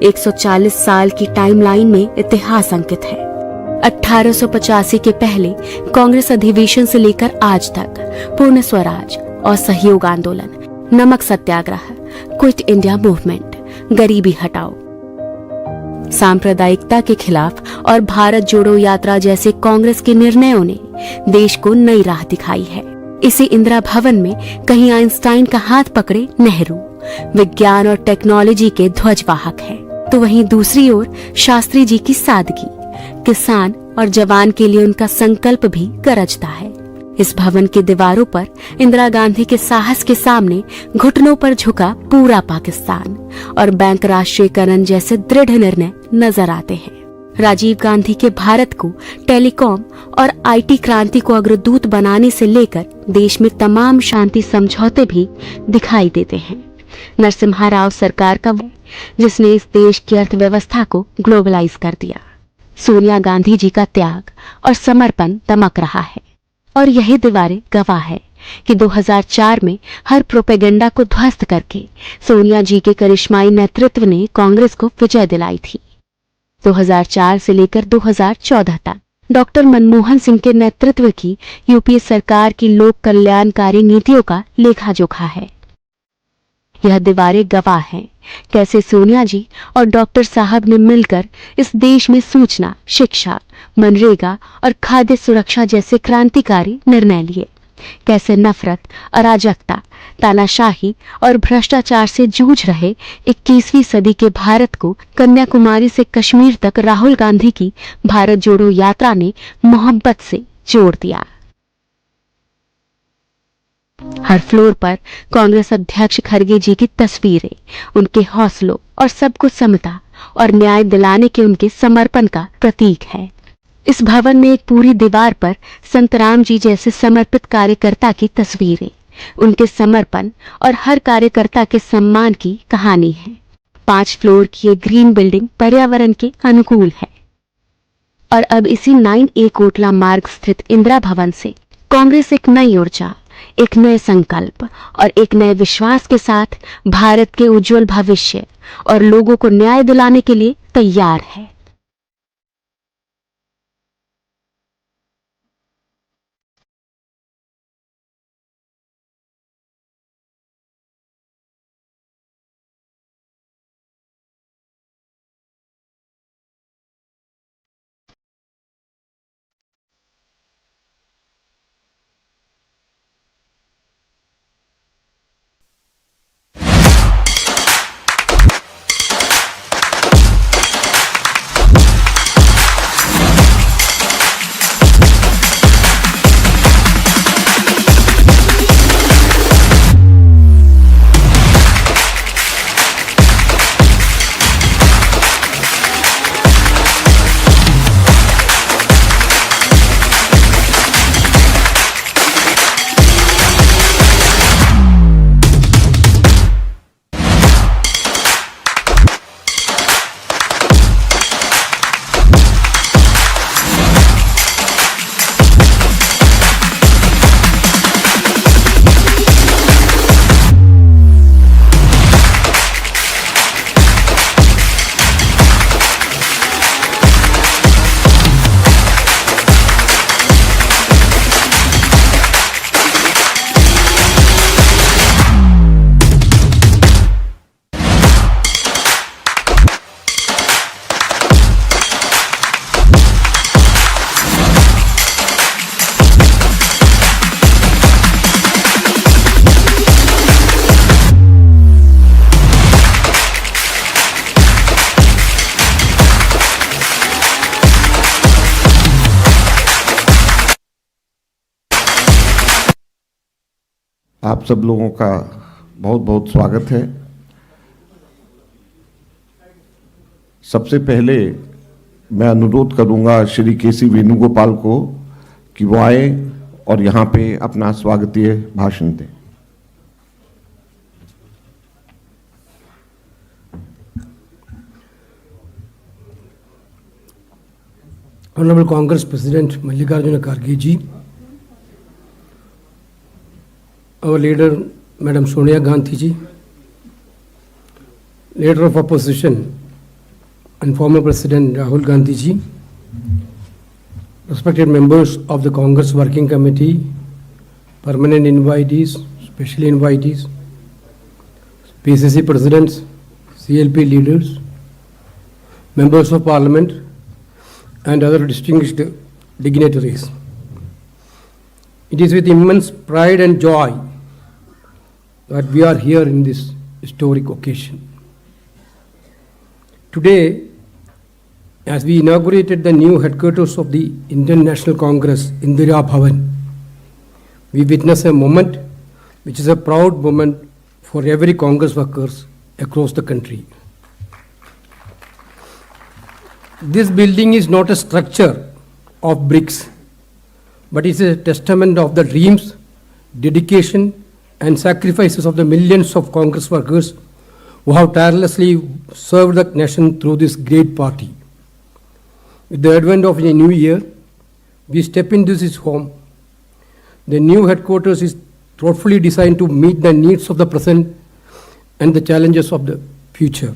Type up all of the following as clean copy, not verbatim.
140 साल की टाइमलाइन में इतिहास अंकित है। 1885 के पहले कांग्रेस अधिवेशन से लेकर आज तक पूर्ण स्वराज और सहयोग आंदोलन, नमक सत्याग्रह, क्विट इंडिया मूवमेंट, गरीबी हटाओ, सांप्रदायिकता के खिलाफ और भारत जोड़ो यात्रा जैसे कांग्रेस के निर्णयों ने देश को नई राह दिखाई है। इसी इंदिरा भवन में कहीं आइंस्टाइन का हाथ पकड़े नेहरू विज्ञान और टेक्नोलॉजी के ध्वजवाहक हैं, तो वहीं दूसरी ओर शास्त्री जी की सादगी, किसान और जवान के लिए उनका संकल्प भी गरजता है। इस भवन की दीवारों पर इंदिरा गांधी के साहस के सामने घुटनों पर झुका पूरा पाकिस्तान और बैंक राष्ट्रीयकरण जैसे दृढ़ निर्णय नजर आते हैं। राजीव गांधी के भारत को टेलीकॉम और आईटी क्रांति को अग्रदूत बनाने से लेकर देश में तमाम शांति समझौते भी दिखाई देते हैं। नरसिम्हा राव सरकार का वो जिसने इस देश की अर्थव्यवस्था को ग्लोबलाइज कर दिया। सोनिया गांधी जी का त्याग और समर्पण दमक रहा है और यही दीवारें गवाह है कि 2004 में हर प्रोपेगेंडा को ध्वस्त करके सोनिया जी के करिश्माई नेतृत्व ने कांग्रेस को विजय दिलाई थी। 2004 से लेकर 2014 तक डॉक्टर मनमोहन सिंह के नेतृत्व की यूपीए सरकार की लोक कल्याणकारी नीतियों का लेखा जोखा है। यह दीवारें गवाह हैं कैसे सोनिया जी और डॉक्टर साहब ने मिलकर इस देश में सूचना, शिक्षा, मनरेगा और खाद्य सुरक्षा जैसे क्रांतिकारी निर्णय लिए। कैसे नफरत, अराजकता, तानाशाही और भ्रष्टाचार से जूझ रहे 21वीं सदी के भारत को कन्याकुमारी से कश्मीर तक राहुल गांधी की भारत जोड़ो यात्रा ने मोहब्बत से जोड़ दिया। हर फ्लोर पर कांग्रेस अध्यक्ष खड़गे जी की तस्वीरें उनके हौसलों और सबको समता और न्याय दिलाने के उनके समर्पण का प्रतीक है। इस भवन में एक पूरी दीवार पर संत राम जी जैसे समर्पित कार्यकर्ता की तस्वीरें, उनके समर्पण और हर कार्यकर्ता के सम्मान की कहानी है। 5 फ्लोर की ये ग्रीन बिल्डिंग पर्यावरण के अनुकूल है और अब इसी 9A कोटला मार्ग स्थित इंदिरा भवन से कांग्रेस एक नई ऊर्जा, एक नए संकल्प और एक नए विश्वास के साथ भारत के उज्जवल भविष्य और लोगों को न्याय दिलाने के लिए तैयार है। आप सब लोगों का बहुत बहुत स्वागत है। सबसे पहले मैं अनुरोध करूंगा श्री केसी वेणुगोपाल को कि वो आए और यहाँ पे अपना स्वागतीय भाषण दें। Honorable Congress President Mallikarjuna Kharge ji, our leader Madam Soniya Gandhi ji, leader of opposition and former President Rahul Gandhi ji, respected members of the Congress Working Committee, permanent invitees, special invitees, PCC presidents, CLP leaders, members of parliament, and other distinguished dignitaries. It is with immense pride and joy that we are here in this historic occasion. Today, as we inaugurated the new headquarters of the Indian National Congress, Indira Bhawan, we witness a moment which is a proud moment for every Congress workers across the country. This building is not a structure of bricks, but it's a testament of the dreams, dedication, and sacrifices of the millions of Congress workers who have tirelessly served the nation through this great party. With the advent of a new year, we step into this home. The new headquarters is thoughtfully designed to meet the needs of the present and the challenges of the future.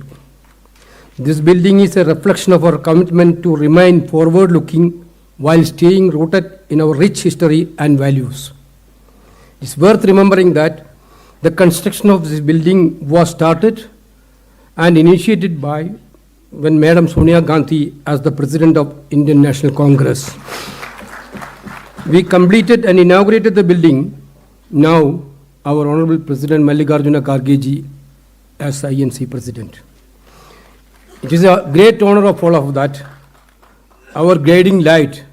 This building is a reflection of our commitment to remain forward-looking while staying rooted in our rich history and values. It's worth remembering that the construction of this building was started and initiated by when Madam Soniya Gandhi as the President of Indian National Congress. We completed and inaugurated the building. Now, our Honorable President Mallikarjuna Kharge ji as INC President. It is a great honor of all of that. Our guiding light,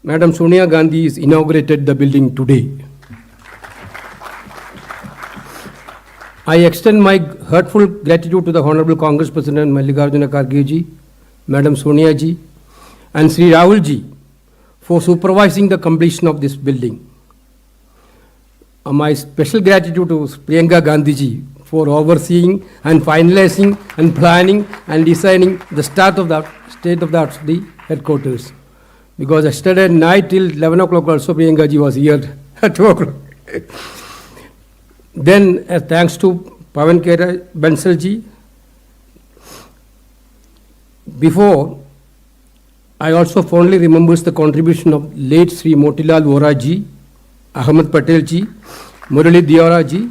Madam Soniya Gandhi, has inaugurated the building today. I extend my heartful gratitude to the Honorable Congress President Mallikarjuna Kharge ji, Madam Soniya ji, and Sri Rahul ji for supervising the completion of this building. My special gratitude to Priyanka Gandhi ji for overseeing and finalizing and planning and designing the state of the headquarters. Because yesterday night till 11 o'clock also Priyanka ji was here at 2 o'clock. Then thanks to Pawan Bansal ji. Before, I also fondly remember the contribution of late Sri Motilal Vora ji, Ahmed Patel ji, Murali Diora ji,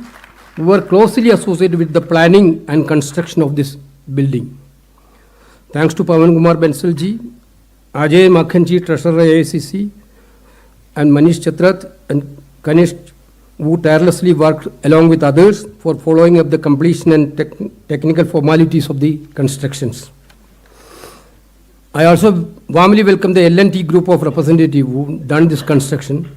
who were closely associated with the planning and construction of this building. Thanks to Pawan Kumar Bansal ji, Ajay Makhan ji, Treasurer AICC, and Manish Chatrat and Kanish, who tirelessly worked along with others for following up the completion and technical formalities of the constructions. I also warmly welcome the L&T group of representatives who done this construction.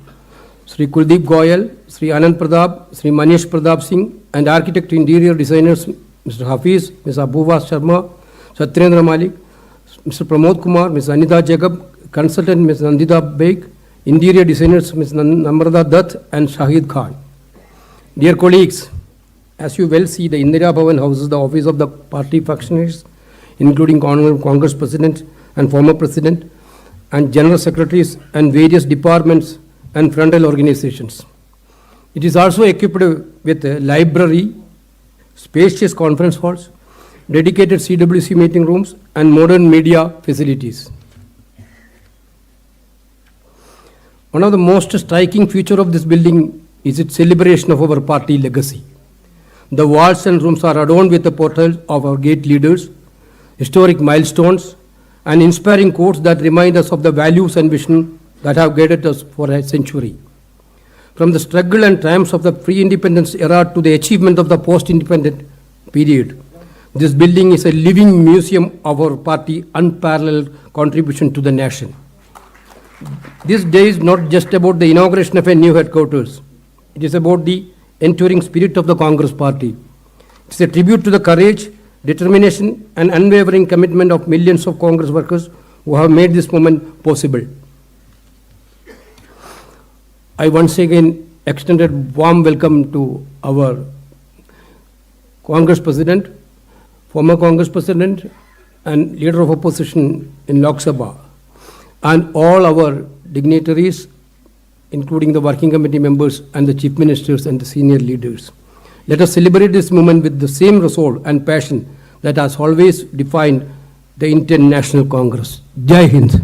Sri Kuldeep Goyal, Sri Anand Pradap, Sri Manish Pradap Singh, and architect interior designers Mr. Hafiz, Ms. Abuva Sharma, Satyendra Malik, Mr. Pramod Kumar, Ms. Anita Jacob, consultant Ms. Nandita Beg, interior designers Ms. Namrata Dutt and Shahid Khan. Dear colleagues, as you well see, the Indira Bhawan houses the office of the party functionaries, including Honorable Congress President and former President, and General Secretaries and various departments and frontal organizations. It is also equipped with a library, spacious conference halls, dedicated CWC meeting rooms, and modern media facilities. One of the most striking features of this building is its celebration of our party legacy. The walls and rooms are adorned with the portraits of our great leaders, historic milestones, and inspiring quotes that remind us of the values and vision that have guided us for a century. From the struggle and triumphs of the pre-independence era to the achievement of the post-independent period, this building is a living museum of our party's unparalleled contribution to the nation. This day is not just about the inauguration of a new headquarters. It is about the enduring spirit of the Congress Party. It's a tribute to the courage, determination, and unwavering commitment of millions of Congress workers who have made this moment possible. I once again extended warm welcome to our Congress President, former Congress President, and Leader of Opposition in Lok Sabha, and all our dignitaries, including the Working Committee members and the Chief Ministers and the senior leaders. Let us celebrate this moment with the same resolve and passion that has always defined the Indian National Congress. Jai Hind.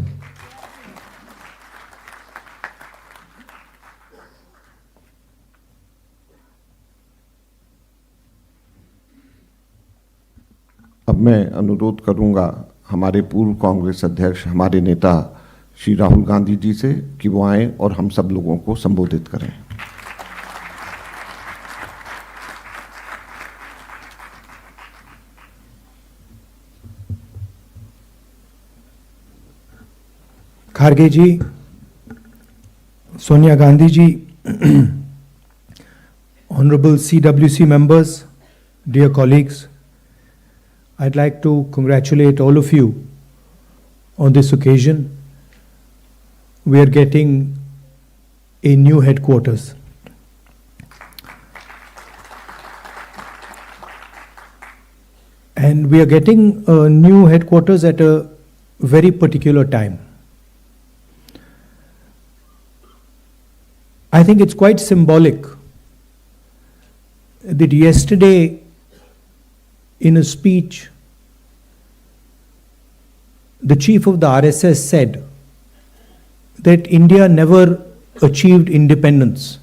अब मैं अनुरोध करूंगा हमारे पूर्व कांग्रेस अध्यक्ष, हमारे नेता श्री राहुल गांधी जी से कि वो आए और हम सब लोगों को संबोधित करें। Kharge ji, Soniya Gandhi ji, Honorable CWC members, dear colleagues, I'd like to congratulate all of you on this occasion. We are getting a new headquarters. And we are getting a new headquarters at a very particular time. I think it's quite symbolic that yesterday, in a speech, the chief of the RSS said that India never achieved independence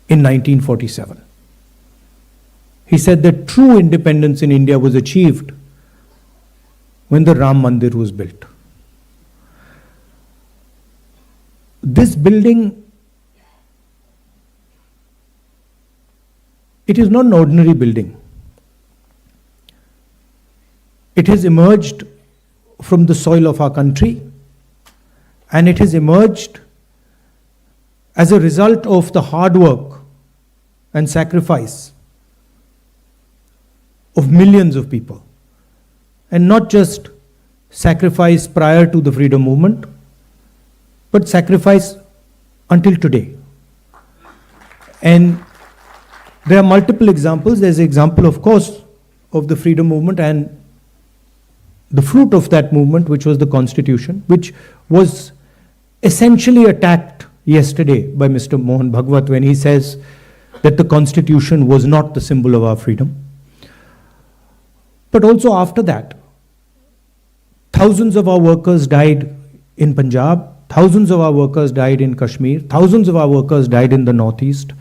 in 1947. He said that true independence in India was achieved when the Ram Mandir was built. This building, it is not an ordinary building. It has emerged from the soil of our country, and it has emerged as a result of the hard work and sacrifice of millions of people, and not just sacrifice prior to the freedom movement, but sacrifice until today. And there are multiple examples. There's an example, of course, of the freedom movement and the fruit of that movement, which was the Constitution, which was essentially attacked yesterday by Mr. Mohan Bhagwat when he says that the Constitution was not the symbol of our freedom. But also after that, thousands of our workers died in Punjab, thousands of our workers died in Kashmir, thousands of our workers died in the Northeast.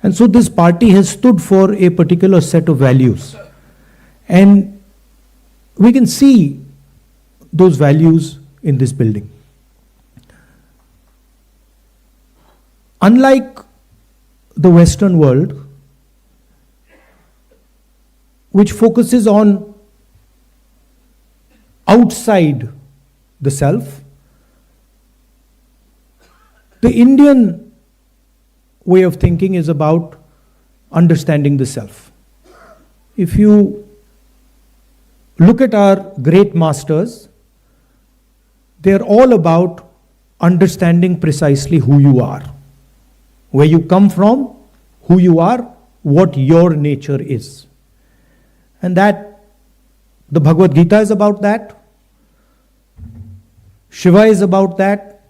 And so this party has stood for a particular set of values. And we can see those values in this building. Unlike the Western world, which focuses on outside the self, the Indian way of thinking is about understanding the self. If you look at our great masters, they're all about understanding precisely who you are, where you come from, who you are, what your nature is. And that, the Bhagavad Gita is about that, Shiva is about that,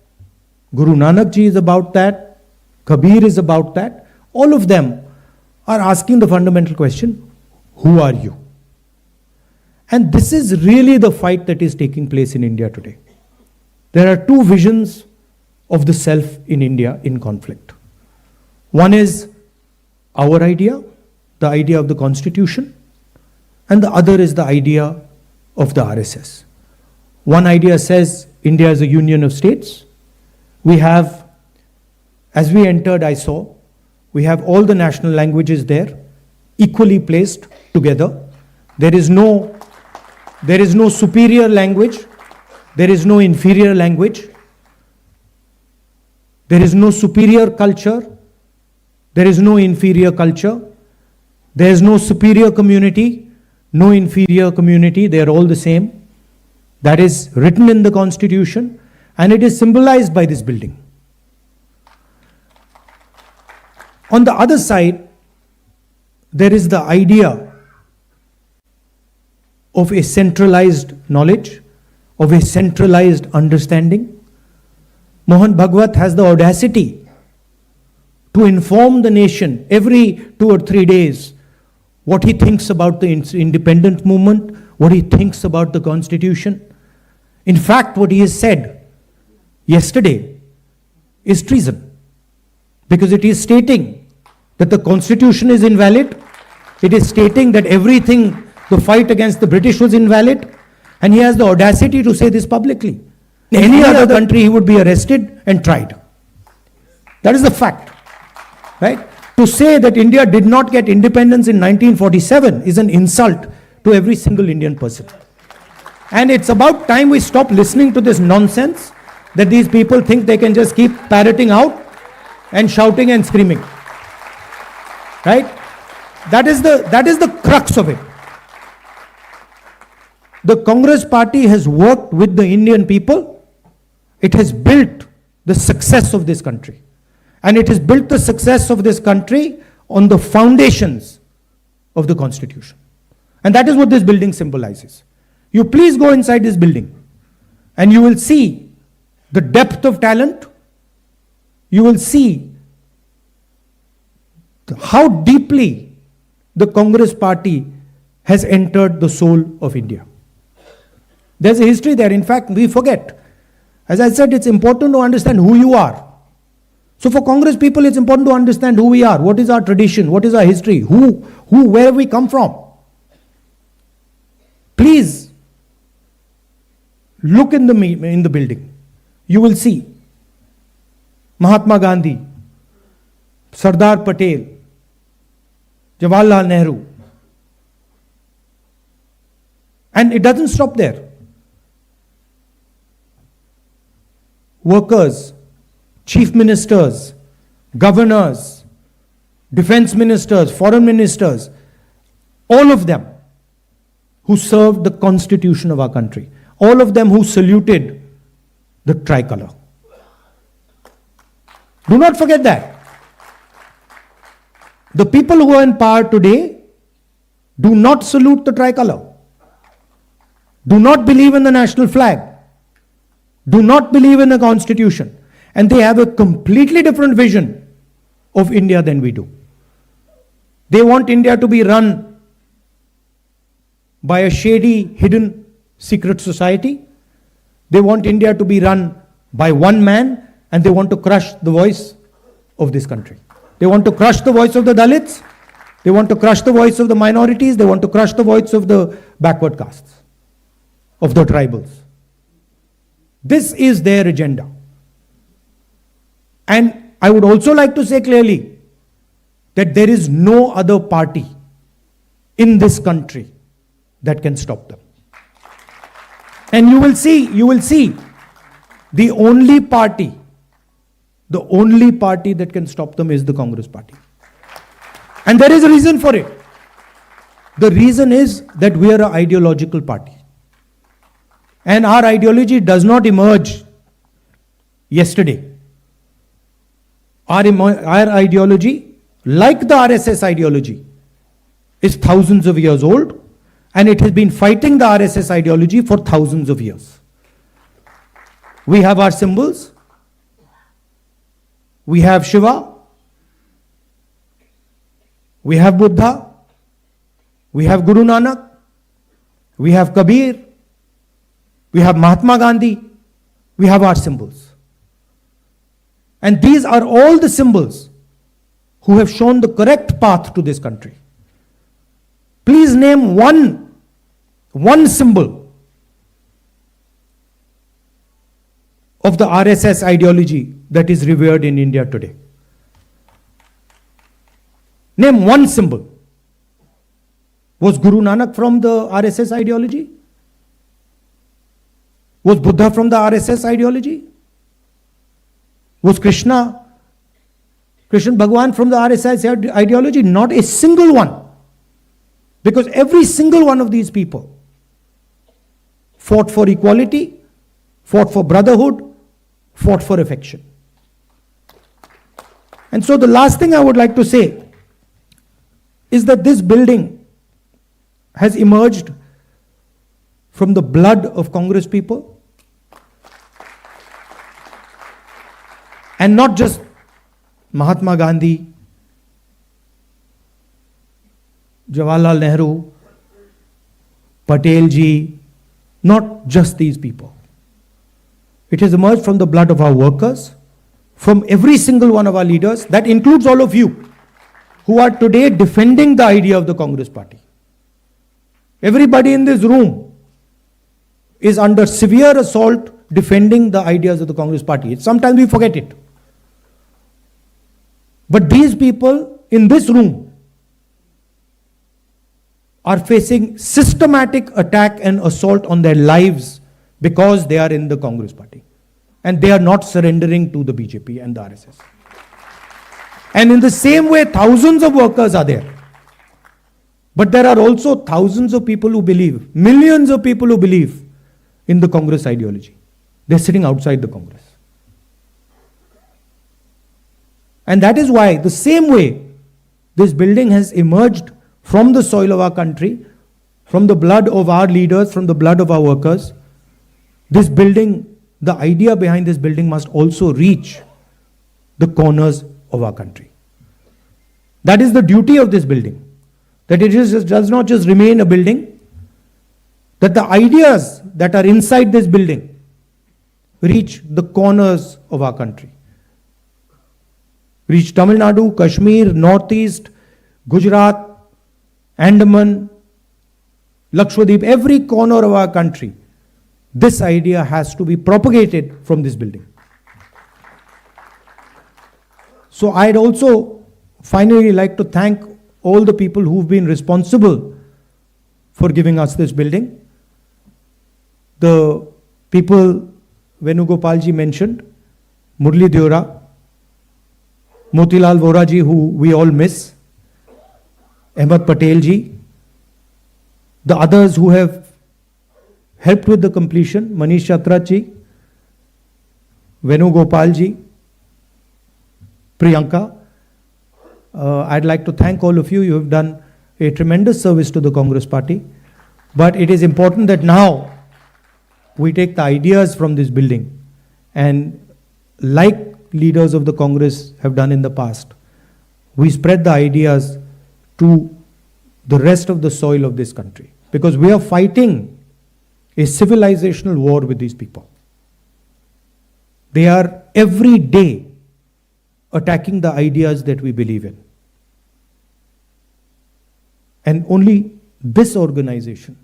Guru Nanak Ji is about that, Kabir is about that. All of them are asking the fundamental question, who are you? And this is really the fight that is taking place in India today. There are two visions of the self in India in conflict. One is our idea, the idea of the Constitution, and the other is the idea of the RSS. One idea says India is a union of states. We have, as we entered, I saw, we have all the national languages there, equally placed together. There is no superior language. There is no inferior language. There is no superior culture. There is no inferior culture. There is no superior community, no inferior community. They are all the same. That is written in the Constitution, and it is symbolized by this building. On the other side, there is the idea of a centralized knowledge, of a centralized understanding. Mohan Bhagwat has the audacity to inform the nation every 2 or 3 days what he thinks about the independent movement, what he thinks about the Constitution. In fact, what he has said yesterday is treason, because it is stating that the Constitution is invalid. It is stating that everything, the fight against the British was invalid, and he has the audacity to say this publicly. In any other country, he would be arrested and tried. That is the fact, right? To say that India did not get independence in 1947 is an insult to every single Indian person. And it's about time we stop listening to this nonsense that these people think they can just keep parroting out and shouting and screaming. Right? That is the crux of it. The Congress party has worked with the Indian people. It has built the success of this country. And it has built the success of this country on the foundations of the Constitution. And that is what this building symbolizes. You please go inside this building and you will see the depth of talent. You will see how deeply the Congress party has entered the soul of India. There's a history there. In fact, we forget. As I said, it's important to understand who you are. So for Congress people, it's important to understand who we are. What is our tradition? What is our history? Where we come from? Please look in the building. You will see Mahatma Gandhi, Sardar Patel, Jawaharlal Nehru. And it doesn't stop there. Workers, chief ministers, governors, defense ministers, foreign ministers, all of them who served the constitution of our country, all of them who saluted the tricolor. Do not forget that. The people who are in power today do not salute the tricolor, do not believe in the national flag, do not believe in the constitution, and they have a completely different vision of India than we do. They want India to be run by a shady, hidden, secret society. They want India to be run by one man, and they want to crush the voice of this country. They want to crush the voice of the Dalits. They want to crush the voice of the minorities. They want to crush the voice of the backward castes, of the tribals. This is their agenda. And I would also like to say clearly that there is no other party in this country that can stop them. And you will see the only party that can stop them is the Congress party. And there is a reason for it. The reason is that we are an ideological party. And our ideology does not emerge yesterday. Our ideology, like the RSS ideology, is thousands of years old, and it has been fighting the RSS ideology for thousands of years. We have our symbols. We have Shiva. We have Buddha. We have Guru Nanak. We have Kabir. We have Mahatma Gandhi. We have our symbols. And these are all the symbols who have shown the correct path to this country. Please name one symbol of the RSS ideology that is revered in India today. Name one symbol. Was Guru Nanak from the RSS ideology? Was Buddha from the RSS ideology? Was Krishna Bhagwan from the RSS ideology? Not a single one. Because every single one of these people fought for equality, fought for brotherhood, fought for affection. And so the last thing I would like to say is that this building has emerged from the blood of Congress people. And not just Mahatma Gandhi, Jawaharlal Nehru, Patel ji, not just these people. It has emerged from the blood of our workers, from every single one of our leaders. That includes all of you who are today defending the idea of the Congress party. Everybody in this room is under severe assault defending the ideas of the Congress party. Sometimes we forget it. But these people in this room are facing systematic attack and assault on their lives because they are in the Congress party. And they are not surrendering to the BJP and the RSS. And in the same way, thousands of workers are there. But there are also thousands of people who believe, millions of people who believe in the Congress ideology. They're sitting outside the Congress. And that is why, the same way, this building has emerged from the soil of our country, from the blood of our leaders, from the blood of our workers. This building, the idea behind this building must also reach the corners of our country. That is the duty of this building. That it does not just remain a building, that the ideas that are inside this building reach the corners of our country. Reach Tamil Nadu, Kashmir, Northeast, Gujarat, Andaman, Lakshadweep, every corner of our country. This idea has to be propagated from this building. So I'd also finally like to thank all the people who've been responsible for giving us this building. The people Venugopalji mentioned, Murli Deora, Motilal Vora ji, who we all miss, Ahmed Patel ji, the others who have helped with the completion, Manish Chatra ji, Venugopal ji, Priyanka. I'd like to thank all of you. You have done a tremendous service to the Congress party. But it is important that now we take the ideas from this building and, like leaders of the Congress have done in the past, we spread the ideas to the rest of the soil of this country. Because we are fighting a civilizational war with these people. They are every day attacking the ideas that we believe in. And only this organization,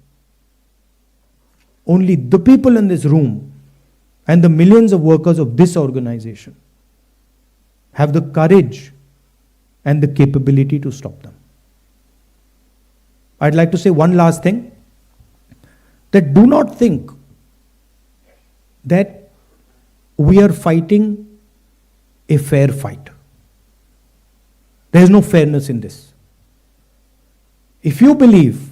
only the people in this room and the millions of workers of this organization have the courage and the capability to stop them. I'd like to say one last thing, that do not think that we are fighting a fair fight. There is no fairness in this. If you believe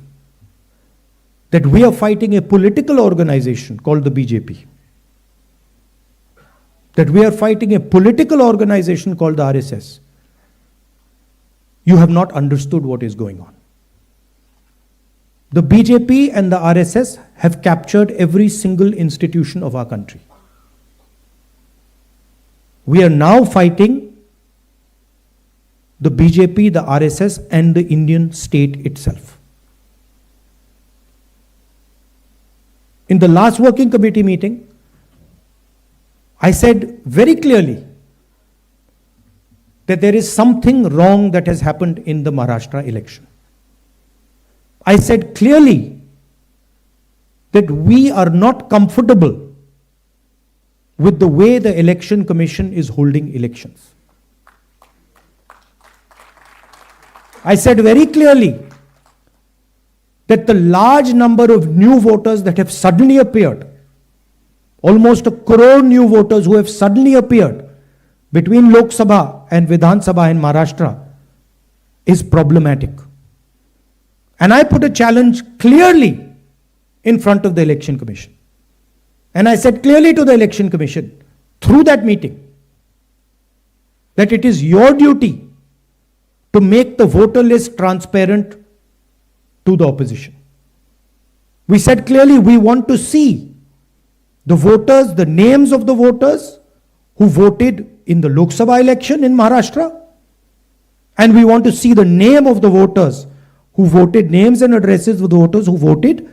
that we are fighting a political organization called the BJP, that we are fighting a political organization called the RSS, you have not understood what is going on. The BJP and the RSS have captured every single institution of our country. We are now fighting the BJP, the RSS, and the Indian state itself. In the last working committee meeting, I said very clearly that there is something wrong that has happened in the Maharashtra election. I said clearly that we are not comfortable with the way the election commission is holding elections. I said very clearly that the large number of new voters that have suddenly appeared, almost 1 crore new voters who have suddenly appeared between Lok Sabha and Vidhan Sabha in Maharashtra, is problematic. And I put a challenge clearly in front of the election commission. And I said clearly to the election commission through that meeting that it is your duty to make the voter list transparent to the opposition. We said clearly we want to see the voters, the names of the voters who voted in the Lok Sabha election in Maharashtra, and we want to see the name of the voters who voted, names and addresses of the voters who voted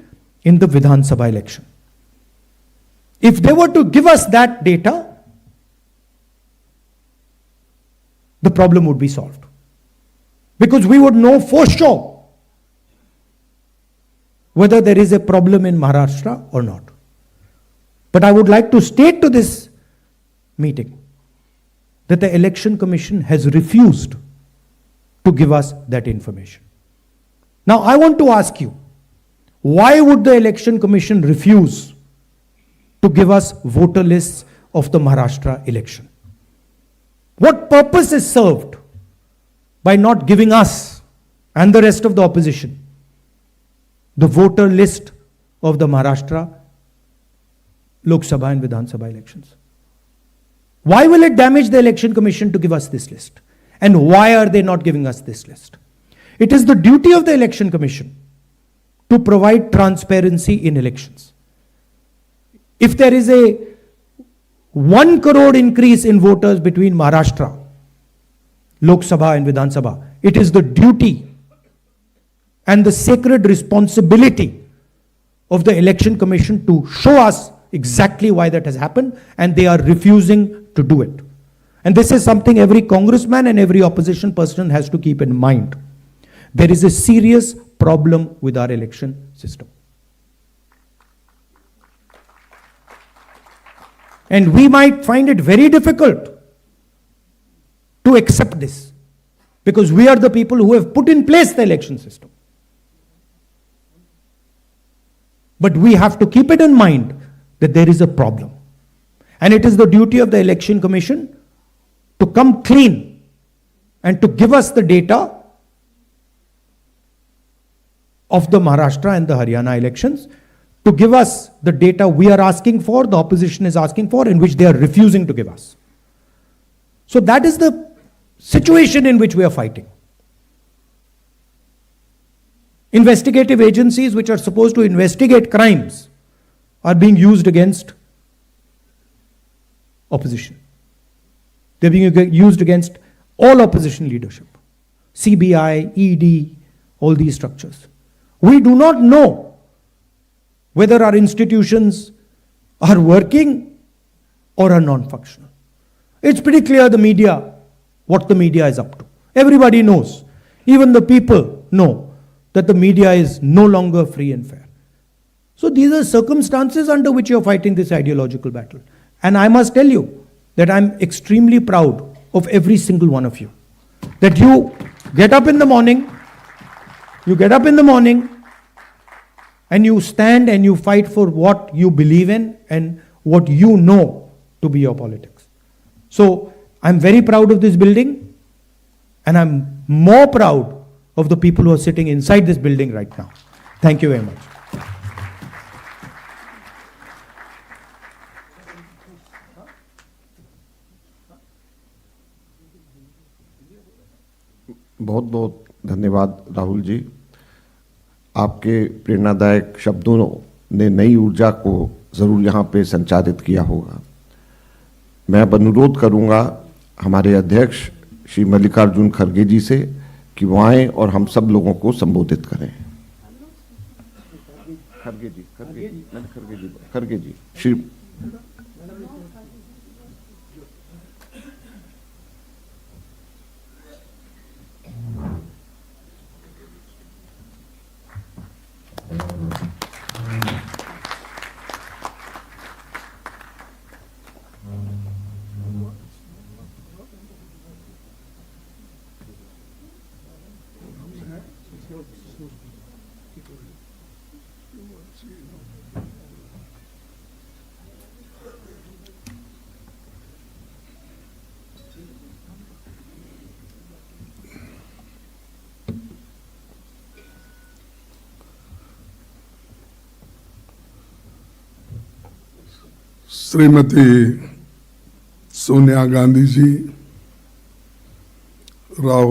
in the Vidhan Sabha election. If they were to give us that data, the problem would be solved. Because we would know for sure whether there is a problem in Maharashtra or not. But I would like to state to this meeting that the Election Commission has refused to give us that information. Now I want to ask you, why would the Election Commission refuse to give us voter lists of the Maharashtra election? What purpose is served by not giving us and the rest of the opposition the voter list of the Maharashtra Lok Sabha and Vidhan Sabha elections? Why will it damage the Election Commission to give us this list? And why are they not giving us this list? It is the duty of the Election Commission to provide transparency in elections. If there is a 1 crore increase in voters between Maharashtra, Lok Sabha and Vidhan Sabha, it is the duty and the sacred responsibility of the Election Commission to show us exactly why that has happened, and they are refusing to do it. And this is something every congressman and every opposition person has to keep in mind. There is a serious problem with our election system. And we might find it very difficult to accept this, because we are the people who have put in place the election system. But we have to keep it in mind that there is a problem. And it is the duty of the Election Commission to come clean and to give us the data of the Maharashtra and the Haryana elections, to give us the data we are asking for, the opposition is asking for, in which they are refusing to give us. So that is the situation in which we are fighting. Investigative agencies which are supposed to investigate crimes are being used against opposition. They're being used against all opposition leadership. CBI, ED, all these structures. We do not know whether our institutions are working or are non-functional. It's pretty clear the media, what the media is up to. Everybody knows. Even the people know that the media is no longer free and fair. So these are circumstances under which you're fighting this ideological battle. And I must tell you that I'm extremely proud of every single one of you. That you get up in the morning, and you stand and you fight for what you believe in and what you know to be your politics. So I'm very proud of this building, and I'm more proud of the people who are sitting inside this building right now. Thank you very much. बहुत बहुत धन्यवाद राहुल जी। आपके प्रेरणादायक शब्दों ने नई ऊर्जा को ज़रूर यहाँ पे संचारित किया होगा। मैं अब अनुरोध करूँगा हमारे अध्यक्ष श्री मल्लिकार्जुन खड़गे जी से कि वो आएँ और हम सब लोगों को संबोधित करें। खड़गे जी श्री श्रीमती सोनिया गांधी जी, राहुल